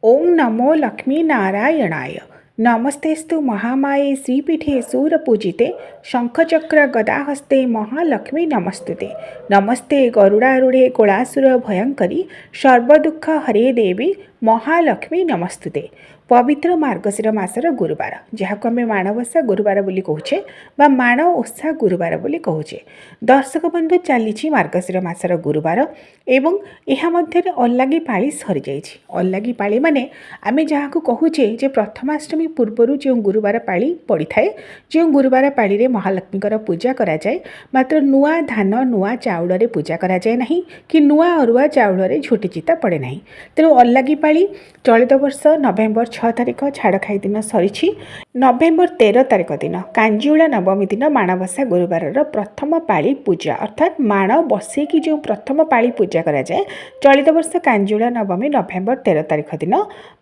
ओं नमो लक्ष्मी नारायणाय। नमस्तेस्तु महामाये श्रीपीठे सूरपूजिते शंखचक्र गदाहस्ते महालक्ष्मी नमस्तुते। नमस्ते गरुड़ारूढ़े कोलासुर भयंकरी सर्वदुख हरे देवी महालक्ष्मी नमस्तुते। पवित्र मार्गशीर मासर गुरुवार जहाँ आम माणवसा गुरुवार बोली कहूचे बा माण ओषा गुरुवार बोली कहूचे। दर्शक बंधु चली मार्गशीर मासर गुरुवार एवं यह मध्य अल्लागी पाली सरी जाइछि। अल्लागी पाली माने आमे जहाँ को कहूचे जे प्रथमाष्टमी पूर्वर जो गुरुवार पाली पड़ी थाए, जो गुरुवार पाली रे महालक्ष्मी पूजा करा जाए, मात्र नुआ धान नुआ चाउल रे पूजा करा जाए नहीं कि नुआ अरुआ चाउल रे झोटी चिता पड़े नहीं। तेणु अल्लागी पाली चलित वर्ष नवेम्बर 6 तारिख छाड़खाई दिन सरी। नवेम्बर 13 तारिख दिन कांजिउला नवमी दिन माणवसा गुरुवार प्रथम पाली पूजा अर्थात माण बसैकी जो प्रथम पाली पूजा करा जाए चलित वर्ष कांजिउला नवमी नवेम्बर 13 तारिख दिन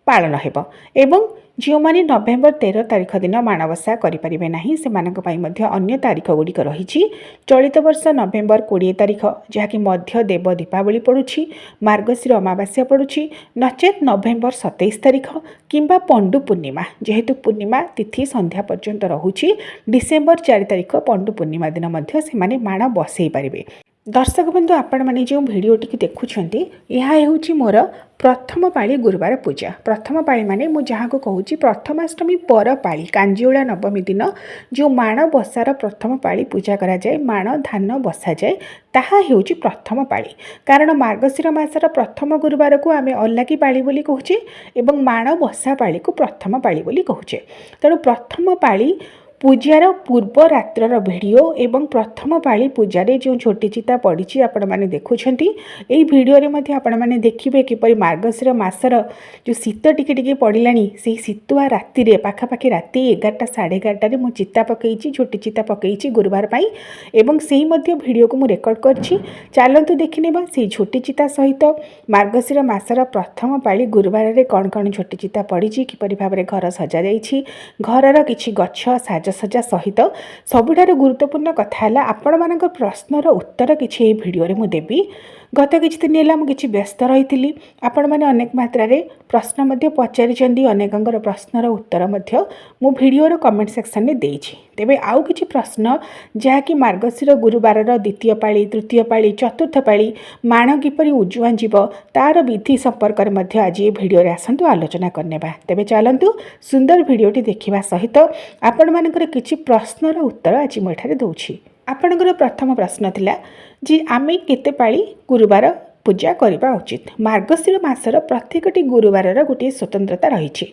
पालन हेब। एवं जो मैंने नवेम्बर 13 तारिख दिन माणवसा करें ना से अन्य तारीख गुड़िक रही। चलित वर्ष नवेम्बर 20 तारिख जहाँकि मध्य देव दीपावली पड़ुछि, मार्गशीर अमावास्या पड़ुछि, नचेत नवेम्बर 27 तारिख किंबा पंडु पूर्णिमा जेहेतु पूर्णिमा तिथि संध्या पर्यंत रहुछि। डिसेम्बर 4 तारिख पंडु पूर्णिमा दिन मध्य से माण बसई पारे। दर्शक बंधु आपण मैंने जो भिडटी देखुं यह हूँ मोर प्रथम पाली गुरुवार पूजा। प्रथम पाली माने मु जहाँ को कहूँ प्रथमाष्टमी पर पाली कांजिउला नवमी दिन जो माण बसार प्रथम पाली पूजा करा जाए, माण धान बसा जाए, ताहा हेउची प्रथम पाली। कारण मार्गशीर मासर प्रथम गुरुवार को आमे अल्लागी पाली बोली कहूचे एवं माण बसा पाली को प्रथम पाली बोली कहूचे। तेणु प्रथम पाली पूजार पूर्व रात्र वीडियो एवं प्रथम पाली पूजार जो झोटी चिता पड़ी आपण मैंने देखुं यही भिडियो आपण मैंने देखिए किपर मार्गशीर मासर जो शीत टिके पड़ला से शीतुआ राति पाखापाखि राति 11टा साढ़े 11टार मु चिता पकई झोटी चिता पकई गुरुवार पाई एवं से भिडियो को मु रेकर्ड करछि। चलतु देखने से झोटी चिता सहित मार्गशीर मासर प्रथम पाली गुरुवार रे कौन कौन झोटी चिता पड़ी किपर भाव में घर सजा जाइछि। घरर किछि गछ साजसजा सहित सबुठार गुरुत्वपूर्ण कथा है आपण मान प्रश्नर उत्तर किसी भिडियो मु देवी। गत किछि दिन है मुझे व्यस्त रही आपण मैंने अनेक मात्रा प्रश्न पचारि अनेकंर प्रश्नर उत्तर मु भिडियोर कमेंट सेक्शन में देइछि। तेबे आउ किछि प्रश्न जहाँकि मार्गशीर गुरुवार द्वितीय पाली तृतीय पाली चतुर्थ पाली माण किपरि उजुआ जीव तार विधि संपर्क में आज ये भिडियो आसतु आलोचना करने। तेबे चलतु सुंदर भिडियोटी देखा सहित आपण मानकर किछि प्रश्नर उत्तर आज मुझे दूची। आपणकर प्रथम प्रश्न थिला जी आमे केते पाली गुरुवार पूजा करने उचित। मार्गशीर मासर प्रत्येकटी गुरुवार गोटे स्वतंत्रता रही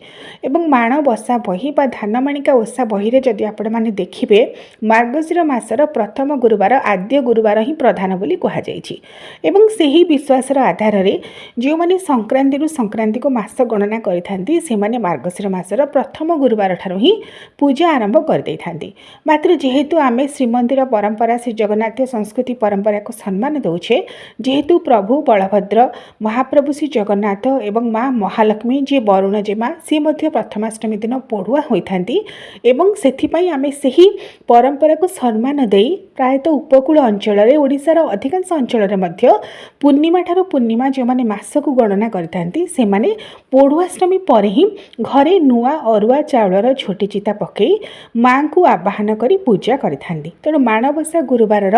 एवं माण बसा बही बा धानमाणिका ओषा बही रे जदि आपण माने देखिबे मार्गशीर मासर प्रथम गुरुवार आद्य गुरुवार ही प्रधान बोली कहा जाइछि। एवं सही विश्वासर आधार रे जो माने संक्रांति रु संक्रांति को मास गणना करिथांती से माने मार्गशीर मासर प्रथम गुरुवार ठारू ही पूजा आरंभ कर दैथांती। मात्र जेहेतु आमे श्रीमंदिर परंपरा श्री जगन्नाथ संस्कृति परंपरा को सम्मान दउछे, जेहेतु प्रभु बलभद्र महाप्रभु श्री जगन्नाथ एवं माँ महालक्ष्मी जी वरुण जेमा सी मध्य प्रथमाष्टमी दिन पढ़ुआ होइथांती एवं सेथिपाई आमे सही परंपरा को सम्मान देई प्रायतः उपकूल अंचल ओडिशार अधिकांश अंचल मध्य पूर्णिमा ठारू पूर्णिमा जो माने मास को गणना करथांती से माने पढ़ुआष्टमी पर ही घरे नुआ अरुआ चाउलर झोटी चिता पकई माँ को आवाहन करी पूजा करिथांती। तेणु माणबसा गुरुवार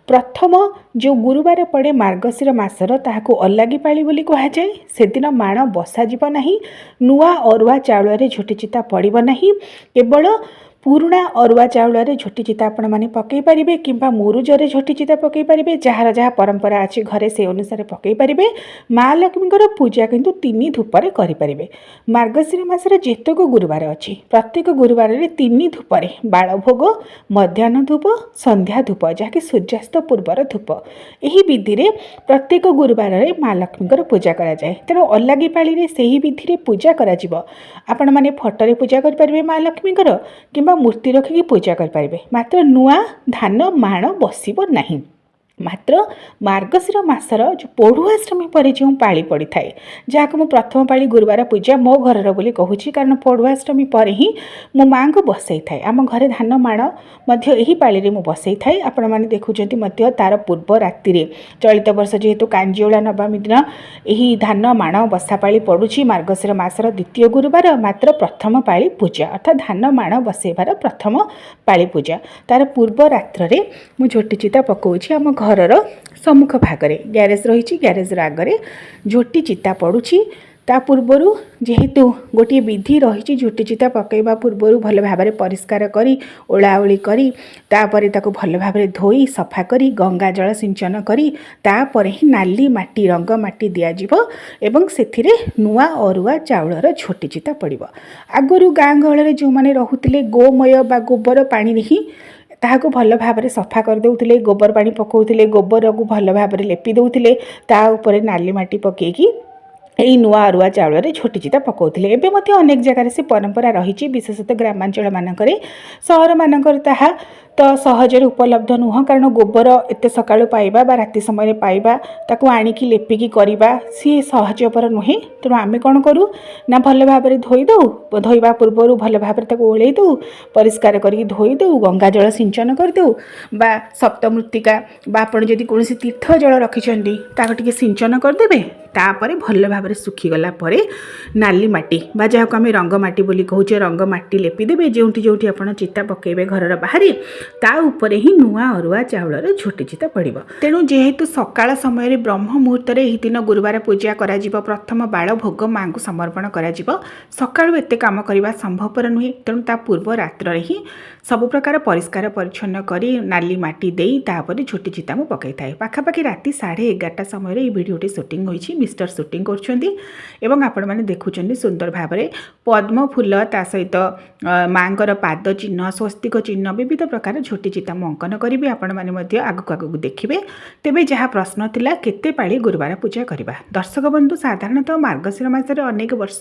प्रथम जो गुरुवार पड़े मार्गशीर मासर ताहाको अल्लागी पाली बोली कहा जाए। से दिन माण बसा जीव नहीं, नुआ अरुआ चाउल झोटी चिता पड़िब नहीं, केवल पुराणा अरुआ चाउल झोटी चिता आपण मैंने पकई पारे कि मुरुजरे झोटी चिता पकई पारे, जार जहाँ परंपरा अच्छी घरे से अनुसार पकई पारे। माँ लक्ष्मी पूजा किंतु 3 धूपरे करें। मार्गशीर मासर जेतक गुरुवार अच्छी प्रत्येक गुरुवार रे 3 धूपरे बाल भोग मध्याह्न धूप संध्या धूप जहाँकि सूर्यास्त पूर्वर धूप यही विधि रे प्रत्येक गुरुवार रे माँ लक्ष्मी पूजा करा जाए। तेणु अल्लागी पाली रे सही विधि रे पूजा करा जिवो। आपण माने फटरे पूजा कर पारे माँ लक्ष्मी कि मूर्ति रखिकी पूजा करें, मात्र नुआ धान माण बसब नहीं। ମାତ୍ର ମାର୍ଗଶିର ମାସର ଯେଉଁ ପଢ଼ୁଆଷ୍ଟମୀ ପରେ ଯେଉଁ ପାଳି ପଡ଼ିଥାଏ, ଯାହାକୁ ମୁଁ ପ୍ରଥମ ପାଳି ଗୁରୁବାର ପୂଜା ମୋ ଘରର ବୋଲି କହୁଛି, କାରଣ ପଢ଼ୁଆଷ୍ଟମୀ ପରେ ହିଁ ମୁଁ ମାଆଙ୍କୁ ବସେଇଥାଏ। ଆମ ଘରେ ଧାନ ମାଣ ମଧ୍ୟ ଏହି ପାଳିରେ ମୁଁ ବସେଇଥାଏ। ଆପଣମାନେ ଦେଖୁଛନ୍ତି ମଧ୍ୟ ତା'ର ପୂର୍ବ ରାତିରେ, ଚଳିତ ବର୍ଷ ଯେହେତୁ କାଞ୍ଜିଓଳା ନବମୀ ଦିନ ଏହି ଧାନ ମାଣ ବସା ପାଳି ପଡ଼ୁଛି ମାର୍ଗଶିର ମାସର ଦ୍ୱିତୀୟ ଗୁରୁବାର, ମାତ୍ର ପ୍ରଥମ ପାଳି ପୂଜା ଅର୍ଥାତ୍ ଧାନ ମାଣ ବସେଇବାର ପ୍ରଥମ ପାଳି ପୂଜା। ତା'ର ପୂର୍ବ ରାତ୍ରରେ ମୁଁ ଝୋଟି ଚିତା ପକାଉଛି ଆମ ଘରର ସମ୍ମୁଖ ଭାଗରେ, ଗ୍ୟାରେଜ ରହିଛି, ଗ୍ୟାରେଜର ଆଗରେ ଝୋଟି ଚିତା ପଡ଼ୁଛି। ତା ପୂର୍ବରୁ ଯେହେତୁ ଗୋଟିଏ ବିଧି ରହିଛି, ଝୋଟି ଚିତା ପକାଇବା ପୂର୍ବରୁ ଭଲ ଭାବରେ ପରିଷ୍କାର କରି ଓଳାଓଳି କରି ତାପରେ ତାକୁ ଭଲ ଭାବରେ ଧୋଇ ସଫା କରି ଗଙ୍ଗା ଜଳ ସିଞ୍ଚନ କରି ତାପରେ ହିଁ ନାଲି ମାଟି ରଙ୍ଗ ମାଟି ଦିଆଯିବ ଏବଂ ସେଥିରେ ନୂଆ ଅରୁଆ ଚାଉଳର ଝୋଟି ଚିତା ପଡ଼ିବ। ଆଗରୁ ଗାଁ ଗହଳରେ ଯେଉଁମାନେ ରହୁଥିଲେ ଗୋମୟ ବା ଗୋବର ପାଣିରେ ହିଁ ତାହାକୁ ଭଲ ଭାବରେ ସଫା କରିଦେଉଥିଲେ, ଗୋବର ପାଣି ପକାଉଥିଲେ, ଗୋବରକୁ ଭଲ ଭାବରେ ଲେପି ଦେଉଥିଲେ, ତା ଉପରେ ନାଲି ମାଟି ପକାଇକି ଏହି ନୂଆ ଅରୁଆ ଚାଉଳରେ ଝୋଟି ଚିତା ପକାଉଥିଲେ। ଏବେ ମଧ୍ୟ ଅନେକ ଜାଗାରେ ସେ ପରମ୍ପରା ରହିଛି, ବିଶେଷତଃ ଗ୍ରାମାଞ୍ଚଳମାନଙ୍କରେ। ସହରମାନଙ୍କରେ ତାହା ତ ସହଜରେ ଉପଲବ୍ଧ ନୁହଁ, କାରଣ ଗୋବର ଏତେ ସକାଳୁ ପାଇବା ବା ରାତି ସମୟରେ ପାଇବା, ତାକୁ ଆଣିକି ଲେପିକି କରିବା ସିଏ ସହଜପର ନୁହେଁ। ତେଣୁ ଆମେ କ'ଣ କରୁ ନା ଭଲ ଭାବରେ ଧୋଇ ଦେଉ, ଧୋଇବା ପୂର୍ବରୁ ଭଲ ଭାବରେ ତାକୁ ଓଳେଇ ଦେଉ, ପରିଷ୍କାର କରିକି ଧୋଇ ଦେଉ, ଗଙ୍ଗା ଜଳ ସିଞ୍ଚନ କରିଦେଉ ବା ସପ୍ତମୃତ୍ତିକା ବା ଆପଣ ଯଦି କୌଣସି ତୀର୍ଥ ଜଳ ରଖିଛନ୍ତି ତାକୁ ଟିକେ ସିଞ୍ଚନ କରିଦେବେ। ତାପରେ ଭଲ ଭାବରେ ଶୁଖିଗଲା ପରେ ନାଲି ମାଟି ବା ଯାହାକୁ ଆମେ ରଙ୍ଗମାଟି ବୋଲି କହୁଛେ, ରଙ୍ଗମାଟି ଲେପିଦେବେ ଯେଉଁଠି ଯେଉଁଠି ଆପଣ ଚିତା ପକାଇବେ ଘରର ବାହାରେ, ତା ଉପରେ ହିଁ ନୂଆ ଅରୁଆ ଚାଉଳର ଝୋଟି ଚିତା ପଡ଼ିବ। ତେଣୁ ଯେହେତୁ ସକାଳ ସମୟରେ ବ୍ରହ୍ମ ମୁହୂର୍ତ୍ତରେ ଏହି ଦିନ ଗୁରୁବାର ପୂଜା କରାଯିବ, ପ୍ରଥମ ବାଳ ଭୋଗ ମାଆଙ୍କୁ ସମର୍ପଣ କରାଯିବ, ସକାଳୁ ଏତେ କାମ କରିବା ସମ୍ଭବପର ନୁହେଁ। ତେଣୁ ତା ପୂର୍ବ ରାତ୍ରରେ ହିଁ ସବୁ ପ୍ରକାର ପରିଷ୍କାର ପରିଚ୍ଛନ୍ନ କରି ନାଲି ମାଟି ଦେଇ ତାପରେ ଝୋଟି ଚିତା ମୁଁ ପକାଇଥାଏ। ପାଖାପାଖି ରାତି 11:30 ସମୟରେ ଏହି ଭିଡ଼ିଓଟି ସୁଟିଂ ହୋଇଛି, ମିଷ୍ଟର ସୁଟିଂ କରୁଛନ୍ତି ଏବଂ ଆପଣମାନେ ଦେଖୁଛନ୍ତି ସୁନ୍ଦର ଭାବରେ ପଦ୍ମ ଫୁଲ ତା ସହିତ ମାଆଙ୍କର ପାଦ ଚିହ୍ନ, ସ୍ୱସ୍ତିକ ଚିହ୍ନ, ବିବିଧ ପ୍ରକାର ଝୋଟି ଚିତା ମୁଁ ଅଙ୍କନ କରିବି। ଆପଣମାନେ ମଧ୍ୟ ଆଗକୁ ଆଗକୁ ଦେଖିବେ। ତେବେ ଯାହା ପ୍ରଶ୍ନ ଥିଲା କେତେ ପାଳି ଗୁରୁବାର ପୂଜା କରିବା, ଦର୍ଶକ ବନ୍ଧୁ, ସାଧାରଣତଃ ମାର୍ଗଶିର ମାସରେ ଅନେକ ବର୍ଷ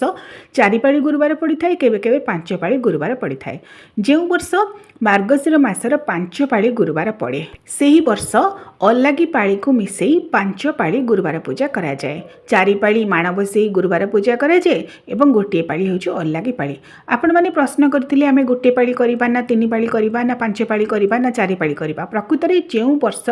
4 ପାଳି ଗୁରୁବାର ପଡ଼ିଥାଏ, କେବେ କେବେ 5 ପାଳି ଗୁରୁବାର ପଡ଼ିଥାଏ। ଯେଉଁ ବର୍ଷ ମାର୍ଗଶିର ମାସର 5 ପାଳି ଗୁରୁବାର ପଡ଼େ, ସେହି ବର୍ଷ ଅଲାଗି ପାଳିକୁ ମିଶାଇ 5 ପାଳି ଗୁରୁବାର ପୂଜା କରାଯାଏ। 4 ପାଳି ମାଣ ବସେଇ ଗୁରୁବାର ପୂଜା କରାଯାଏ ଏବଂ ଗୋଟିଏ ପାଳି ହେଉଛି ଅଲାଗି ପାଳି। ଆପଣମାନେ ପ୍ରଶ୍ନ କରିଥିଲେ ଆମେ ଗୋଟିଏ ପାଳି କରିବା ନା 3 ପାଳି କରିବା ନା 5 ପାଳି କରିବା ନା 4 ପାଳି କରିବା। ପ୍ରକୃତରେ ଯେଉଁ ବର୍ଷ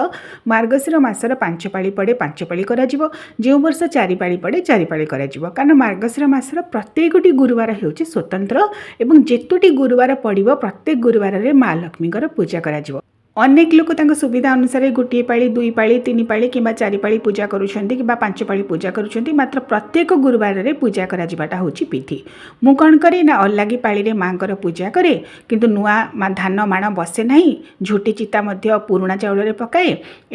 ମାର୍ଗଶିର ମାସର 5 ପାଳି ପଡ଼େ 5 ପାଳି କରାଯିବ, ଯେଉଁ ବର୍ଷ 4 ପାଳି ପଡ଼େ 4 ପାଳି କରାଯିବ, କାରଣ ମାର୍ଗଶିର ମାସର ପ୍ରତ୍ୟେକଟି ଗୁରୁବାର ହେଉଛି ସ୍ୱତନ୍ତ୍ର ଏବଂ ଯେତୋଟି ଗୁରୁବାର ପଡ଼ିବ ପ୍ରତ୍ୟେକ ଗୁରୁବାରରେ ମା ଲକ୍ଷ୍ମୀଙ୍କର ପୂଜା କରାଯିବ। ଅନେକ ଲୋକ ତାଙ୍କ ସୁବିଧା ଅନୁସାରେ ଗୋଟିଏ ପାଳି, 2 ପାଳି, 3 ପାଳି କିମ୍ବା 4 ପାଳି ପୂଜା କରୁଛନ୍ତି କିମ୍ବା 5 ପାଳି ପୂଜା କରୁଛନ୍ତି, ମାତ୍ର ପ୍ରତ୍ୟେକ ଗୁରୁବାରରେ ପୂଜା କରାଯିବାଟା ହେଉଛି ବିଧି। ମୁଁ କ'ଣ କରେ ନା ଅଲାଗି ପାଳିରେ ମାଆଙ୍କର ପୂଜା କରେ, କିନ୍ତୁ ନୂଆ ଧାନ ମାଣ ବସେ ନାହିଁ, ଝୋଟି ଚିତା ମଧ୍ୟ ପୁରୁଣା ଚାଉଳରେ ପକାଏ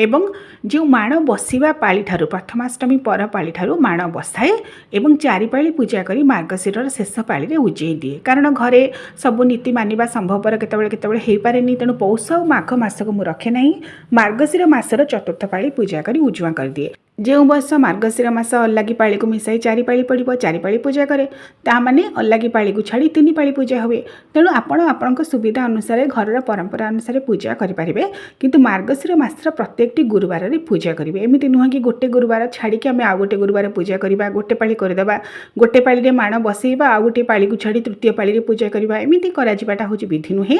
ଏବଂ ଯେଉଁ ମାଣ ବସିବା ପାଳିଠାରୁ ପ୍ରଥମାଷ୍ଟମୀ ପର ପାଳିଠାରୁ ମାଣ ବସାଏ ଏବଂ 4 ପାଳି ପୂଜା କରି ମାର୍ଗଶିରର ଶେଷ ପାଳିରେ ଉଜେଇ ଦିଏ। କାରଣ ଘରେ ସବୁ ନୀତି ମାନିବା ସମ୍ଭବପର କେତେବେଳେ କେତେବେଳେ ହୋଇପାରେନି, ତେଣୁ ପୌଷ ଆଉ ମାଘ ମାସକୁ ମୁଁ ରଖେ ନାହିଁ, ମାର୍ଗଶିର ମାସର ଚତୁର୍ଥ ପାଳି ପୂଜା କରି ଉଜୁଆଁ କରିଦିଏ। ଯେଉଁ ବର୍ଷ ମାର୍ଗଶିର ମାସ ଅଲାଗି ପାଳିକୁ ମିଶାଇ 4 ପାଳି ପଡ଼ିବ, 4 ପାଳି ପୂଜା କରେ, ତାମାନେ ଅଲାଗି ପାଳିକୁ ଛାଡ଼ି 3 ପାଳି ପୂଜା ହୁଏ। ତେଣୁ ଆପଣ ଆପଣଙ୍କ ସୁବିଧା ଅନୁସାରେ ଘରର ପରମ୍ପରା ଅନୁସାରେ ପୂଜା କରିପାରିବେ, କିନ୍ତୁ ମାର୍ଗଶିର ମାସର ପ୍ରତ୍ୟେକଟି ଗୁରୁବାରରେ ପୂଜା କରିବେ। ଏମିତି ନୁହେଁ କି ଗୋଟେ ଗୁରୁବାର ଛାଡ଼ିକି ଆମେ ଆଉ ଗୋଟେ ଗୁରୁବାର ପୂଜା କରିବା, ଗୋଟେ ପାଳି କରିଦେବା, ଗୋଟେ ପାଳିରେ ମାଣ ବସେଇବା, ଆଉ ଗୋଟେ ପାଳିକୁ ଛାଡ଼ି ତୃତୀୟ ପାଳିରେ ପୂଜା କରିବା, ଏମିତି କରାଯିବାଟା ହେଉଛି ବିଧି ନୁହେଁ।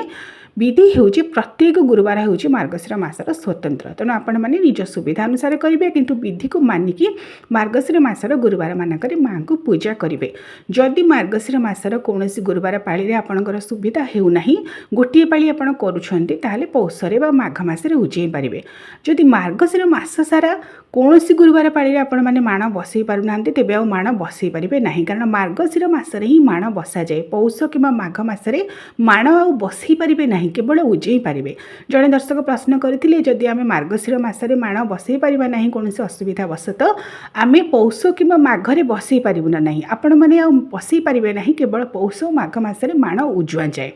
ବିଧି ହେଉଛି ପ୍ରତ୍ୟେକ ଗୁରୁବାର ହେଉଛି ମାର୍ଗଶିର ମାସର ସ୍ୱତନ୍ତ୍ର। ତେଣୁ ଆପଣମାନେ ନିଜ ସୁବିଧା ଅନୁସାରେ କରିବେ, କିନ୍ତୁ ବିଧିକୁ ମାନିକି ମାର୍ଗଶିର ମାସର ଗୁରୁବାର ମାନଙ୍କରେ ମାଆଙ୍କୁ ପୂଜା କରିବେ। ଯଦି ମାର୍ଗଶିର ମାସର କୌଣସି ଗୁରୁବାର ପାଳିରେ ଆପଣଙ୍କର ସୁବିଧା ହେଉନାହିଁ, ଗୋଟିଏ ପାଳି ଆପଣ କରୁଛନ୍ତି, ତାହେଲେ ପୌଷରେ ବା ମାଘ ମାସରେ ଉଜେଇ ପାରିବେ। ଯଦି ମାର୍ଗଶିର ମାସ ସାରା କୌଣସି ଗୁରୁବାର ପାଳିରେ ଆପଣମାନେ ମାଣ ବସେଇ ପାରୁନାହାନ୍ତି, ତେବେ ଆଉ ମାଣ ବସେଇ ପାରିବେ ନାହିଁ, କାରଣ ମାର୍ଗଶିର ମାସରେ ହିଁ ମାଣ ବସାଯାଏ। ପୌଷ କିମ୍ବା ମାଘ ମାସରେ ମାଣ ଆଉ ବସେଇ ପାରିବେ ନାହିଁ, କେବଳ ଉଜେଇ ପାରିବେ। ଜଣେ ଦର୍ଶକ ପ୍ରଶ୍ନ କରିଥିଲେ, ଯଦି ଆମେ ମାର୍ଗଶିର ମାସରେ ମାଣ ବସେଇ ପାରିବା ନାହିଁ କୌଣସି ଅସୁବିଧା ବଶତଃ, ଆମେ ପୌଷ କିମ୍ବା ମାଘରେ ବସେଇ ପାରିବୁ ନା ନାହିଁ? ଆପଣମାନେ ଆଉ ବସେଇ ପାରିବେ ନାହିଁ, କେବଳ ପୌଷ ଓ ମାଘ ମାସରେ ମାଣ ଉଜୁଆଁ ଯାଏ।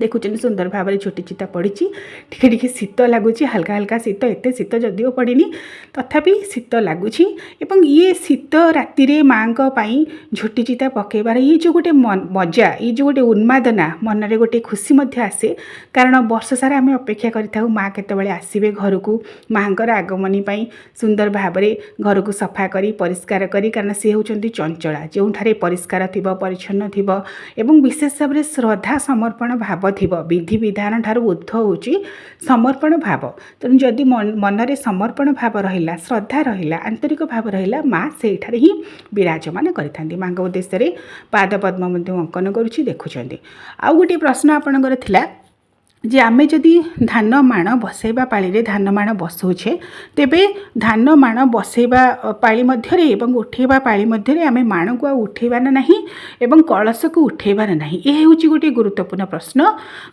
देखुं सुंदर भाव में झोटी चिता पड़ी टिके शीत लगुच हल्का हल्का शीत एत शीत जदिव पड़नी तथापि शीत लगुच ये शीत राति माँ झोटी चिता पकईबार ये जो गोटे मजा ये जो गोटे उन्मादना मन में गोटे खुशी आसे कारण वर्ष सारा आम अपेक्षा करूँ माँ केतबेले आसवे घर को माँ आगमनी सुंदर भाव में घर को सफा करी परिष्कार करी कारण सी होती चंचला जो परिष्कार थी परिच्छन्न थी एवं विशेष भाव में श्रद्धा समर्पण भाव थिबो विधि विधान ठार ऊर्ध्व होची समर्पण भाव तेणु जदि मन रे समर्पण भाव रहिला श्रद्धा रहिला आंतरिक भाव रहिला माँ से ही विराजमान करिथांती माँ उद्देश्य पाद पद्म अंकन करुछि देखुछंती। आउ गोटे प्रश्न आपणकर थिला जे आमे जदि धान माण बसैबा पाली धान माण बसौछे तेबे धान माण बसैबा पाली मध्यरे एवं उठेबा पाली मध्यरे आमे माण को उठेबार नाही एवं कलश को उठेबार नाही। ए हेउची गोटे गुरुत्वपूर्ण प्रश्न।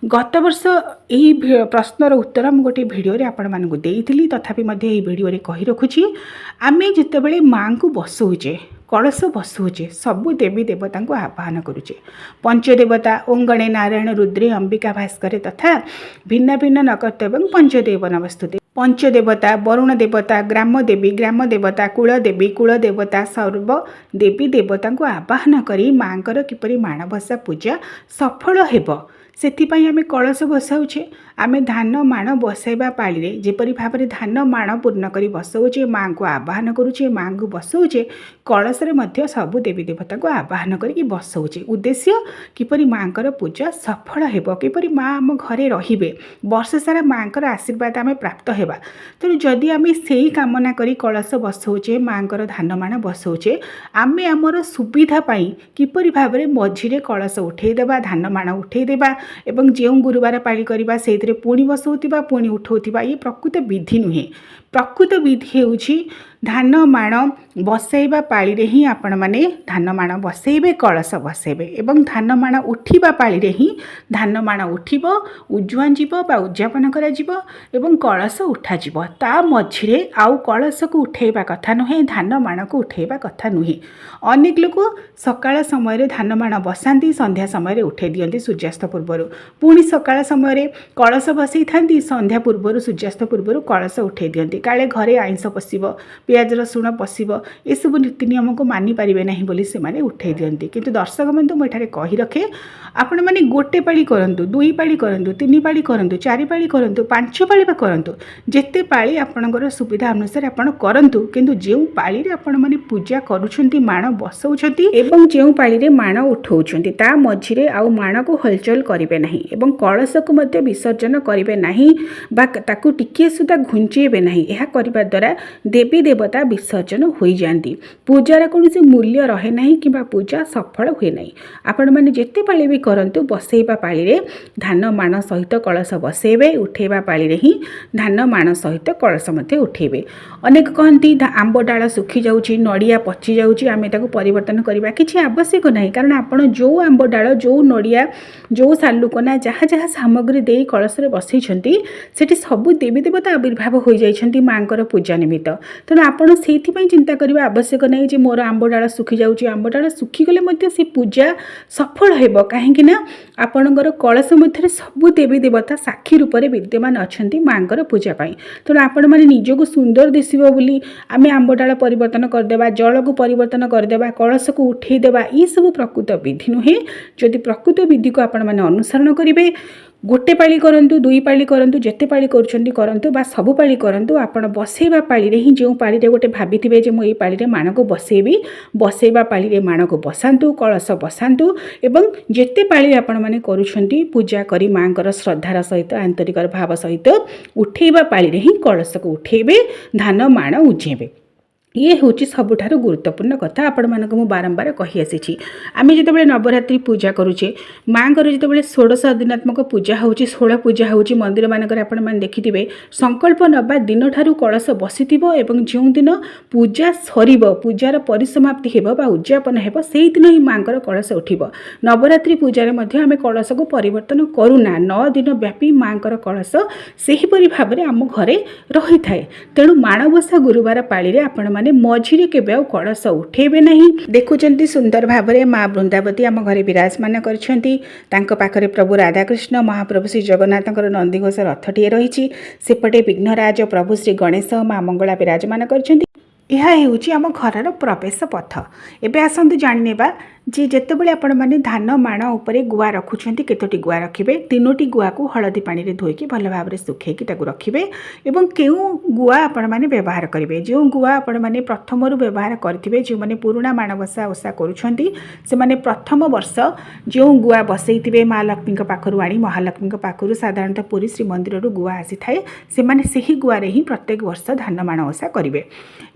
गत वर्ष एही प्रश्नर उत्तर हम गोटे भिडियो रे आपण मानकु देइथिली तथापि मध्ये एही भिडियो रे कहि रखुची आमे जेतेबेले माँ को बसौछे कलश बसौचे सबु देवी देवता को आह्वान करुचे पंचदेवता ओंगणे नारायण रुद्रे अंबिका भास्कर तथा भिन्न भिन्न नक्षत्र एवं पंचदेव नमस्तुते पंचदेवता वरुण देवता ग्राम देवता कुल देवता सर्व देवी देवता को आह्वान करी माँकर किपरि माणबसा पूजा सफल हेब सेथिपाई आमे कलश बसाउछे आमे धान माण बसैबा पाली जेपरि भाव में धान माण पूर्ण करी बसौचे माँ को आह्वान करुचे माँ को बसौचे कलश रे मध्य सबु देवी देवता को आह्वान करी बसौचे उद्देश्य किपरि माँकर पूजा सफल हेब किपरि माँ आम घरे रहिबे वर्ष सारा माँकर आशीर्वाद आमे प्राप्त हेबा। तेणु जदि आमे सेही कामना करी कलश बसौचे माँकर धान माण बसौचे आमे आमर सुविधा पाई किपरि भाव में मझिरे कलश उठे देबा धान माण उठे देबा एवं जो गुरुवार पाली करबा से पुणी बसौथिबा पुणी उठौथिबा ये प्रकृत विधि नुहे। प्रकृत विधि होउछि धान माण बसैबा पाली रे ही आपण माने धान माण बसैबे कलश बसैबे एवं धान माण उठिबा पाली रे ही धान माण उठिबो उज्जुआन जीव बा उद्यापन करा जीव एवं कलश उठा जीव ता मझिरे आउ कलश को उठेबा कथा नुहे धान माण को उठेबा कथा नुहे। अनेक लोक सकाळ समय रे धान माण बसांती संध्या समय रे उठे दियंती सूर्यास्त पूर्वरु पुणी सकाळ समय रे कलश बसई थांती संध्या पूर्वरु सूर्यास्त पूर्वरु कलश उठे दियंती काले घरे आइंस पसिबो पियाज रसुण पसिबो ए सब नीति नियम को मानि पारिबे नाही बोली से माने उठे दियंती। किंतु दर्शक बंधु मो एठारे कहि रखे आपण माने गोटे पाली करंतु दुई पाली करंतु तीन पाली करंतु चारि पाली करंतु पांच पाली बा करंतु जेते पाली आपणकर सुविधा अनुसार आपण करंतु किंतु जेउ पाली रे आपण माने पूजा करूछंती माण बसौछंती एवं जेउ पाली रे माण उठौछंती ता मझिरे आउ माण को हलचल करिवे नाही एवं कलश को मध्य विसर्जन करिवे नाही बा ताकू टिके सुधा घुंचेबे नाही। एहा करिबा द्वारा देवी देवता विसर्जन होई जांती पूजार कोनोसी मूल्य रहे नाही किबा पूजा सफल हुए नाही। आपण माने जेते पाली भी करंतु बसैबा पाली रे धान माण सहित कलश बसैबे उठेबा पाली रे ही धान माण सहित कलश मध्य उठेबे। अनेक कहंती आंब डाळ सुखी जाउची नडिया पची जाउची आमे ताकू परिवर्तन करिबा किछि आवश्यक नाही कारण आपण जो आंब डाळ जो नडिया जो सालुकना जहाँ जहाँ सामग्री दे कलश रे बसई छंती सेठी सबु देवी देवता आविर्भाव हो जाइछंती माँकर पूजा निमित्त। तेणु आपण सेथिपई चिंता करिबा आवश्यक नाही जे मोर आंब डाळ सुखी जाउची आंब डाळ सुखी गले मध्य से पूजा सफल हेबो काहेकि ना आपणकर कलश मध्य सबु देवी देवता साक्षी रूप में विद्यमान अछंती माँकर पूजा पाई। तेणु आपण माने निजको सुंदर दिसिबो बोली आमे आंब डाळ परिवर्तन करदेबा जल को परिवर्तन करदेबा कलश को उठे देबा ये सब प्रकृत विधि नुहे। जदि प्रकृत विधि को आपण माने अनुसरण करिवे गोटे पाली करंतु दुई पाली करंतु जेते पाली करूछंती करंतु बा सबु पाली करंतु आपण बसैबा पाली रे ही जो पाली रे गोटे भाबिथिबे जे मो ए पाली रे माण को बसैबी बसैबा पाली रे माण को बसांतु कलश बसांतु एवं जेते पाली आपण माने करूछंती पूजा करी माँकर श्रद्धार सहित आंतरिक भाव सहित उठेबा पाली रे ही कलश को उठेबे धान माण उजेबे। ये हूँ सबुठार गुरुत्वपूर्ण कथा आपण मानक मु बारंबार कही आसी। आमे जितेबाला नवरात्रि पूजा करुचे माँकर जितेबाला 16 दिनात्मक पूजा होची 16 पूजा होची मंदिर मानकर आपण माने देखिथिबे संकल्प नबा दिन ठारू कलश बसिथिबो एवं जो दिन पूजा सरीबो पूजार परिसमाप्ति हेबो बा उद्यापन हेबो सेही दिन ही माँकर कलश उठिबो। नवरात्रि पूजा रे मध्ये आमे कलश को परिवर्तन करूना 9 दिन व्यापी माँकर कलश सेही परि भाबरे आम घरे रही थाए। तेणु माणबसा गुरुवार पाली रे आपण आपने मझिरे केबे आउ कलश उठेबे नहीं। देखुचंती सुंदर भावरे माँ बृंदावती आम घरे विराजमान करछंती। तांको पाखरे प्रभु राधाकृष्ण महाप्रभु श्री जगन्नाथंकर नंदीघोष रथटिए रही। सेपटे विघ्नराज प्रभु श्री गणेश माँ मंगला विराजमान करछंती। यह हेउची आम घरर प्रवेश पथ। एबे आसंतु जानिनेबा जे जेतेबेले आपण माने धान माण उपरे गुआ रखुछंती केतोटी गुआ रखिबे। तीनोटी गुआ को हळदी पानी रे धोईकी भल भाबरे सुखेकी ताकू रखिबे एवं केउ गुआ आपण माने व्यवहार करिवे। जो गुआ आपण माने प्रथमरु व्यवहार करथिबे जे माने पुराणा माणबसा ओसा करूछंती से माने प्रथम वर्ष जो गुआ बसैथिबे माँ लक्ष्मी पाखरु आनी महालक्ष्मी पाखरु साधारणतः पुरी श्री मंदिर रु गुआ आसी थाए से माने सेही गुआ रे ही प्रत्येक वर्ष धान माण ओसा करिवे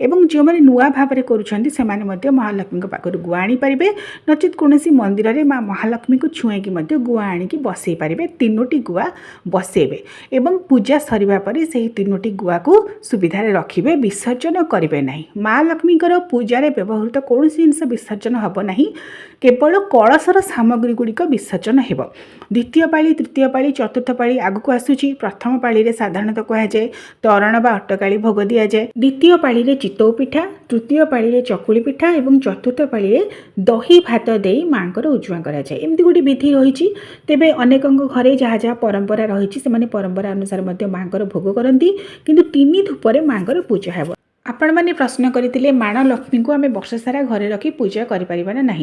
एवं जो माने नुआ भाबरे करूछंती से माने मध्ये महालक्ष्मी पाखरु गुआ आनी परिबे नचित कौनसी मंदिर में माँ महालक्ष्मी को छुएकी गुआ आणिकी बसई पारे। तीनोटी गुआ बसेबे एवं पूजा सरिबा परे सेही तीनोटी गुआ को सुविधा रखिबे, विसर्जन करिबे नहीं। माँ लक्ष्मी पूजा रे व्यवहृत कौन जिनस विसर्जन हब नहीं, केवल कलशर सामग्री गुड़िक विसर्जन हेब। द्वितीय पाली तृतीय पाली चतुर्थ पाली आगक आसूची। प्रथम पाली रे साधारणतः कहुए तोरण बा अटकाली भोग दि जाए। द्वितीय पाली रे चितौ पिठा, तृतीय पाली रे चकुली पिठा एवं चतुर्थ पाली रे दही भात दे माँकर उजुआ कराए। एमती गोटे विधि रही। तेबे अनेकों घरे जहाँ जहाँ परंपरा रही से परंपरा अनुसार माँकर भोग करती किंतु 3 धूपर माँकर पूजा है। आपण मैंने प्रश्न करते माण लक्ष्मी को आम वर्ष सारा घरे रखी पूजा करें ना।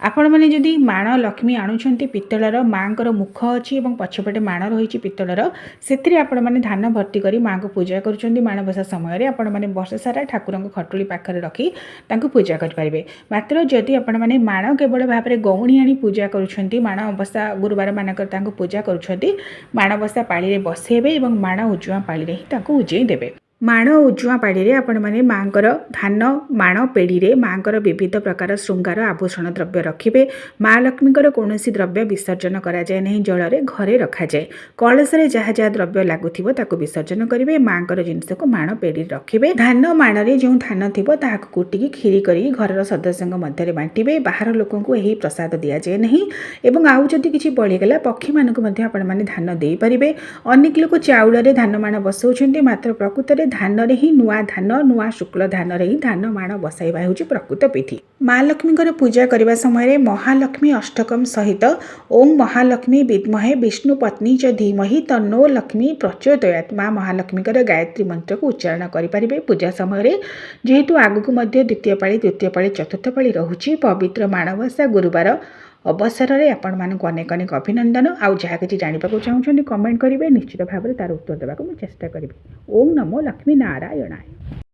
आपण मैंने जदि माण लक्ष्मी आणुंट पितलर माँकर मुख अच्छी और पछपटे माण रही पितलर से आपण मैंने धान भर्ती कर माँ को पूजा कर माणबसा समय आपण मैंने वर्ष सारा ठाकुर खटुली पाखे रखी पूजा करेंगे। मात्र जदि आपण मैंने माण केवल भाव में गौणी आनी पूजा कर माणबसा गुरुवार मानक पूजा कर माणबसा पाली बसेबे और माण उजुआ पाली ही उजेई देवे। माण उजुआ पाड़ी रे आपण माने माँकर धान माण पेड़ी रे माँकर विविध प्रकार श्रृंगार आभूषण द्रव्य रखिबे। माँ लक्ष्मीकर कौनसी द्रव्य विसर्जन करा जाए नहीं, जल रे घरे रखा जाए। कलश रे जहाँ जहाँ द्रव्य लागुथिबो ताको विसर्जन करिवे। माँकर जिनस को माण पेड़ी रखिबे। धान माण रे जो धान थिबो ताहाको कुटिकी खीरी करी घरर सदस्यଙ୍କ मध्य बांटिबे। बाहर लोकों को यही प्रसाद दिया जाए नहीं एवं आउ जदि किछि बळीगला पक्षी मानक मध्य आपण माने धान देई परिबे। अनेक लोक चाउल रे धान माण बसौछन्ते, मात्र प्रकृत रे धान रे ही नुआ धान नुआ शुक्ल धान रे ही धान माण बसाइबा होची प्रकृत विधि। माँ लक्ष्मी पूजा करने समय महालक्ष्मी अष्टकम सहित ओम महालक्ष्मी विद्महे विष्णु पत्नी च धीमहि तन्नो लक्ष्मी प्रचोदयात् माँ महालक्ष्मी गायत्री मंत्र को उच्चारण करें पूजा समय। जेहेतु आगक द्वितीय पाली तृतीय पाली चतुर्थ पाली रोचे पवित्र माणबसा गुरुवार अवसर में आपण मानक अनेक अनेक अभिनंदन। आउ जहाँ किसी जानवाक चाहते कमेंट करेंगे, निश्चित भाव में तार उत्तर देवाक चेष्टा करी। ओम नमो लक्ष्मी नारायणाय।